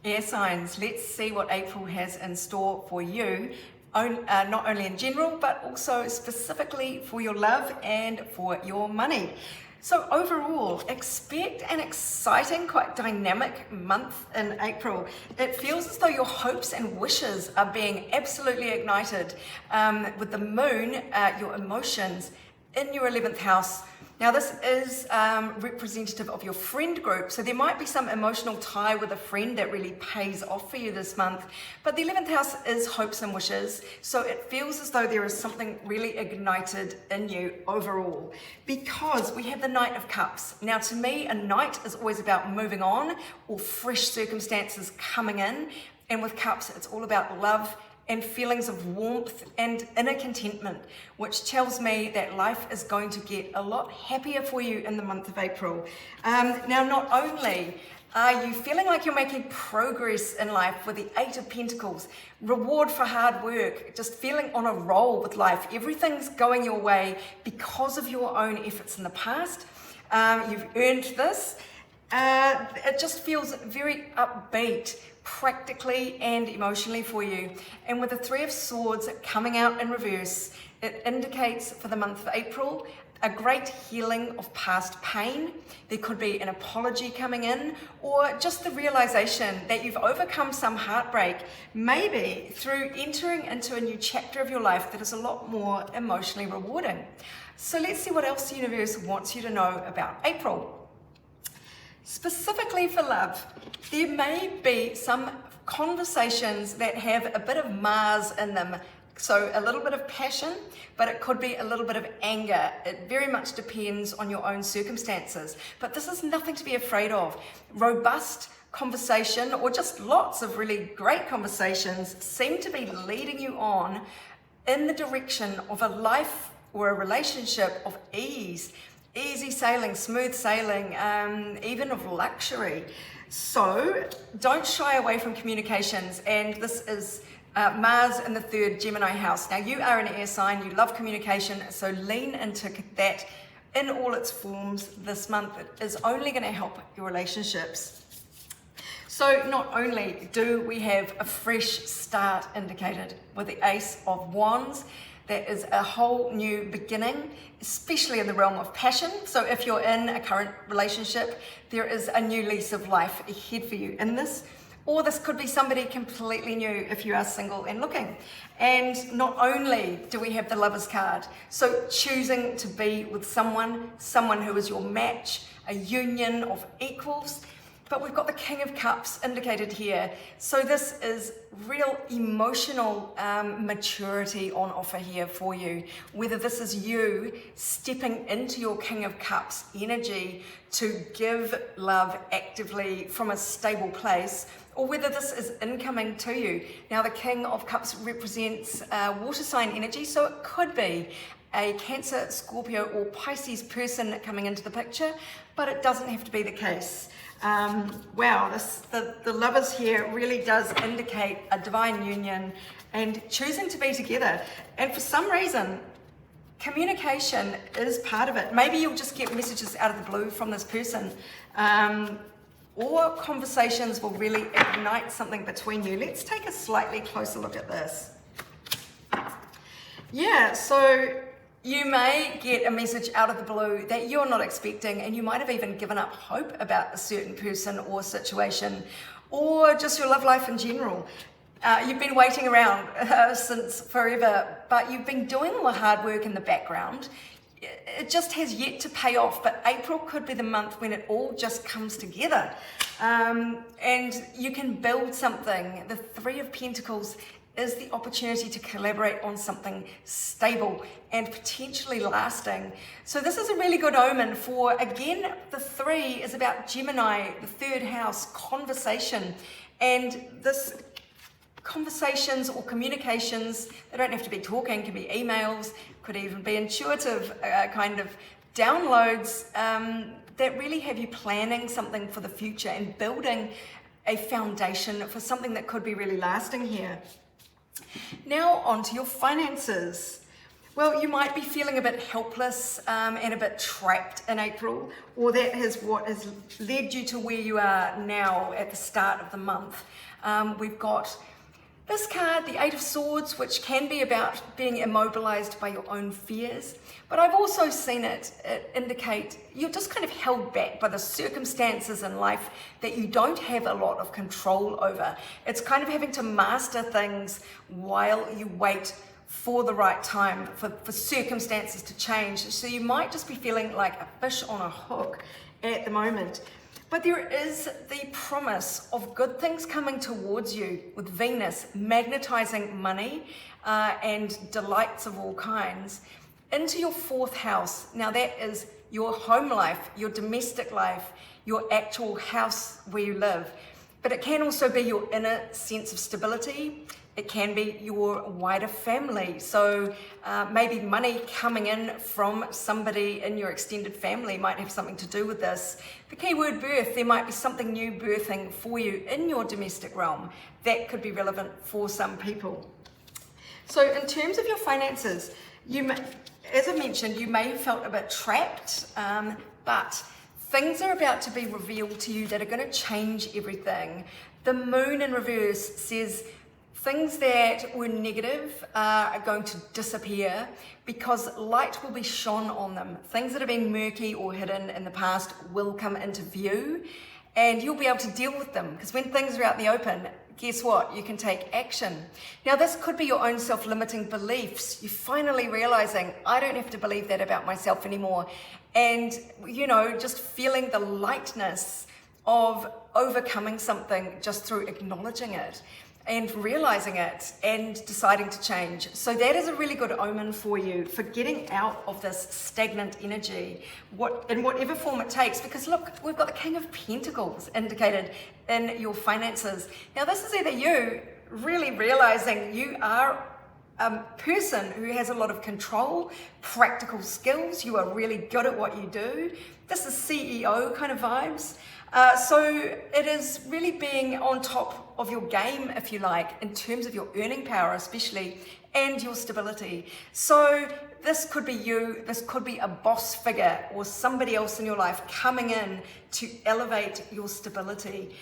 Air signs, let's see what April has in store for you, not only in general, but also specifically for your love and for your money. So overall, expect an exciting, quite dynamic month in April. It feels as though your hopes and wishes are being absolutely ignited with the moon, your emotions in your 11th house. Now this is representative of your friend group, so there might be some emotional tie with a friend that really pays off for you this month, but the 11th house is hopes and wishes, so it feels as though there is something really ignited in you overall, because we have the Knight of Cups. Now to me, a knight is always about moving on or fresh circumstances coming in, and with cups, it's all about love and feelings of warmth and inner contentment, which tells me that life is going to get a lot happier for you in the month of April. Now, not only are you feeling like you're making progress in life with the Eight of Pentacles, reward for hard work, just feeling on a roll with life, everything's going your way because of your own efforts in the past. You've earned this. It just feels very upbeat, practically and emotionally for you. And with the Three of Swords coming out in reverse, it indicates for the month of April a great healing of past pain. There could be an apology coming in, or just the realization that you've overcome some heartbreak, maybe through entering into a new chapter of your life that is a lot more emotionally rewarding. So let's see what else the universe wants you to know about April. Specifically for love, there may be some conversations that have a bit of Mars in them. So a little bit of passion, but it could be a little bit of anger. It very much depends on your own circumstances. But this is nothing to be afraid of. Robust conversation, or just lots of really great conversations, seem to be leading you on in the direction of a life or a relationship of ease. Easy sailing, smooth sailing, even of luxury. So don't shy away from communications. And this is Mars in the 3rd Gemini house. Now you are an air sign, you love communication, so lean into that in all its forms this month. It is only going to help your relationships. So not only do we have a fresh start indicated with the Ace of Wands, there is a whole new beginning, especially in the realm of passion. So if you're in a current relationship, there is a new lease of life ahead for you in this. Or this could be somebody completely new if you are single and looking. And not only do we have the Lovers card, so choosing to be with someone who is your match, a union of equals, but we've got the King of Cups indicated here. So this is real emotional maturity on offer here for you. Whether this is you stepping into your King of Cups energy to give love actively from a stable place, or whether this is incoming to you. Now the King of Cups represents water sign energy, so it could be a Cancer, Scorpio, or Pisces person coming into the picture, but it doesn't have to be the case. Wow, the Lovers here really does indicate a divine union and choosing to be together. And for some reason, communication is part of it. Maybe you'll just get messages out of the blue from this person, or conversations will really ignite something between you. Let's take a slightly closer look at this. Yeah, so you may get a message out of the blue that you're not expecting, and you might have even given up hope about a certain person or situation, or just your love life in general. You've been waiting around since forever, but you've been doing all the hard work in the background. It just has yet to pay off, but April could be the month when it all just comes together. And you can build something. The Three of Pentacles is the opportunity to collaborate on something stable and potentially lasting. So this is a really good omen for, again, the 3 is about Gemini, the 3rd house, conversation. And this conversations or communications, they don't have to be talking, can be emails, could even be intuitive kind of downloads that really have you planning something for the future and building a foundation for something that could be really lasting here. Now on to your finances. Well, you might be feeling a bit helpless and a bit trapped in April, or that is what has led you to where you are now at the start of the month. We've got this card, the Eight of Swords, which can be about being immobilized by your own fears. But I've also seen it indicate you're just kind of held back by the circumstances in life that you don't have a lot of control over. It's kind of having to master things while you wait for the right time, for circumstances to change. So you might just be feeling like a fish on a hook at the moment. But there is the promise of good things coming towards you with Venus magnetizing money and delights of all kinds into your 4th house. Now that is your home life, your domestic life, your actual house where you live. But it can also be your inner sense of stability. It can be your wider family. So maybe money coming in from somebody in your extended family might have something to do with this. The key word birth, there might be something new birthing for you in your domestic realm that could be relevant for some people. So in terms of your finances, as I mentioned, you may have felt a bit trapped, but things are about to be revealed to you that are going to change everything. The moon in reverse says things that were negative are going to disappear because light will be shone on them. Things that have been murky or hidden in the past will come into view, and you'll be able to deal with them, because when things are out in the open, guess what? You can take action. Now, this could be your own self-limiting beliefs. You're finally realizing, I don't have to believe that about myself anymore. And, just feeling the lightness of overcoming something just through acknowledging it and realizing it and deciding to change. So that is a really good omen for you, for getting out of this stagnant energy, in whatever form it takes. Because look, we've got the King of Pentacles indicated in your finances. Now this is either you really realizing you are a person who has a lot of control, practical skills, you are really good at what you do. This is CEO kind of vibes. So it is really being on top of your game, if you like, in terms of your earning power especially, and your stability. So this could be you, this could be a boss figure or somebody else in your life coming in to elevate your stability.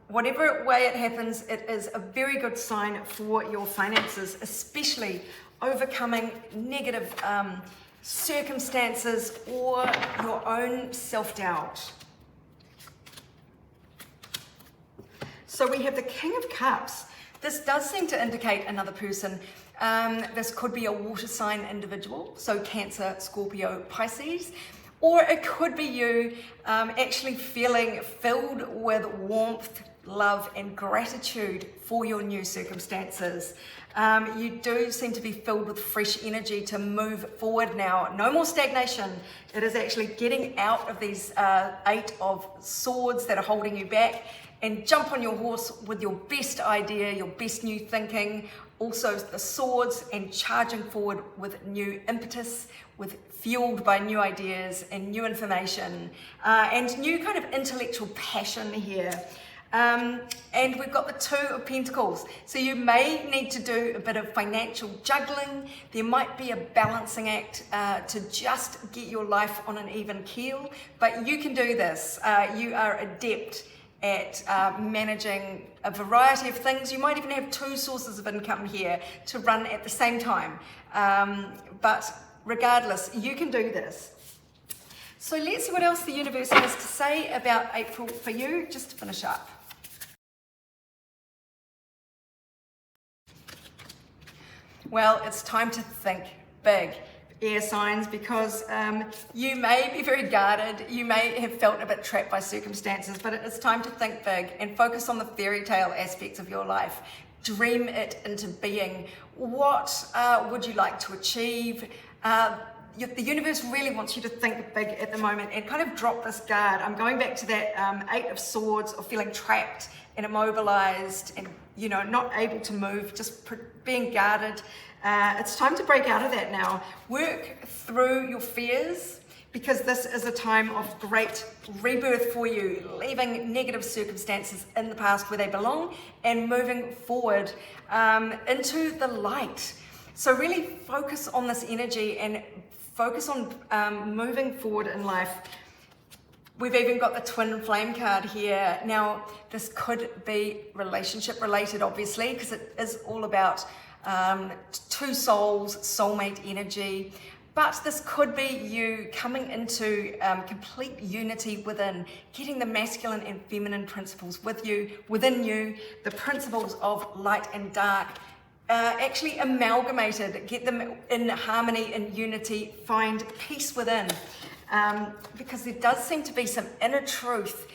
Whatever way it happens, it is a very good sign for your finances, especially overcoming negative circumstances or your own self-doubt. So we have the King of Cups. This does seem to indicate another person. This could be a water sign individual, so Cancer, Scorpio, Pisces, or it could be you actually feeling filled with warmth, love, and gratitude for your new circumstances. You do seem to be filled with fresh energy to move forward now. No more stagnation. It is actually getting out of these 8 of Swords that are holding you back, and jump on your horse with your best idea, your best new thinking, also the Swords, and charging forward with new impetus, fueled by new ideas and new information, and new kind of intellectual passion here. And we've got the 2 of Pentacles. So you may need to do a bit of financial juggling. There might be a balancing act to just get your life on an even keel, but you can do this. You are adept at managing a variety of things. You might even have 2 sources of income here to run at the same time. But regardless, you can do this. So let's see what else the universe has to say about April for you, just to finish up. Well, it's time to think big, air signs, because you may be very guarded, you may have felt a bit trapped by circumstances, but it's time to think big and focus on the fairy tale aspects of your life. Dream it into being. What would you like to achieve? The universe really wants you to think big at the moment and kind of drop this guard. I'm going back to that 8 of Swords, of feeling trapped and immobilized and not able to move, just being guarded. It's time to break out of that now. Work through your fears, because this is a time of great rebirth for you, leaving negative circumstances in the past where they belong and moving forward into the light. So really focus on this energy and focus on moving forward in life. We've even got the twin flame card here. Now, this could be relationship related, obviously, because it is all about two souls, soulmate energy. But this could be you coming into complete unity within, getting the masculine and feminine principles within you, the principles of light and dark, actually amalgamated, get them in harmony and unity, find peace within. Because there does seem to be some inner truth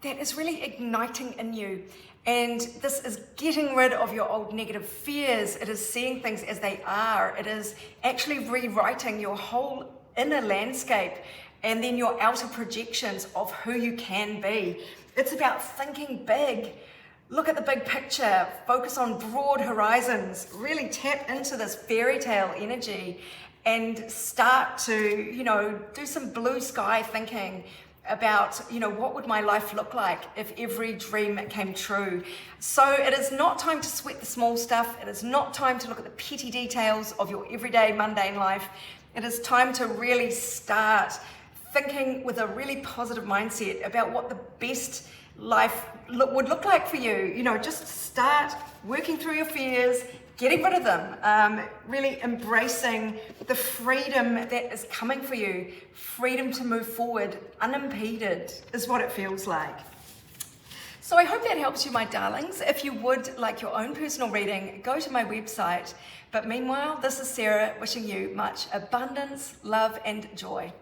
that is really igniting in you. And this is getting rid of your old negative fears. It is seeing things as they are. It is actually rewriting your whole inner landscape and then your outer projections of who you can be. It's about thinking big. Look at the big picture. Focus on broad horizons. Really tap into this fairy tale energy and start to, do some blue sky thinking about, what would my life look like if every dream came true. So it is not time to sweat the small stuff. It is not time to look at the petty details of your everyday mundane life. It is time to really start thinking with a really positive mindset about what the best life would look like for you. Just start working through your fears, getting rid of them, really embracing the freedom that is coming for you. Freedom to move forward unimpeded is what it feels like. So I hope that helps you, my darlings. If you would like your own personal reading, go to my website. But meanwhile, this is Sarah wishing you much abundance, love, and joy.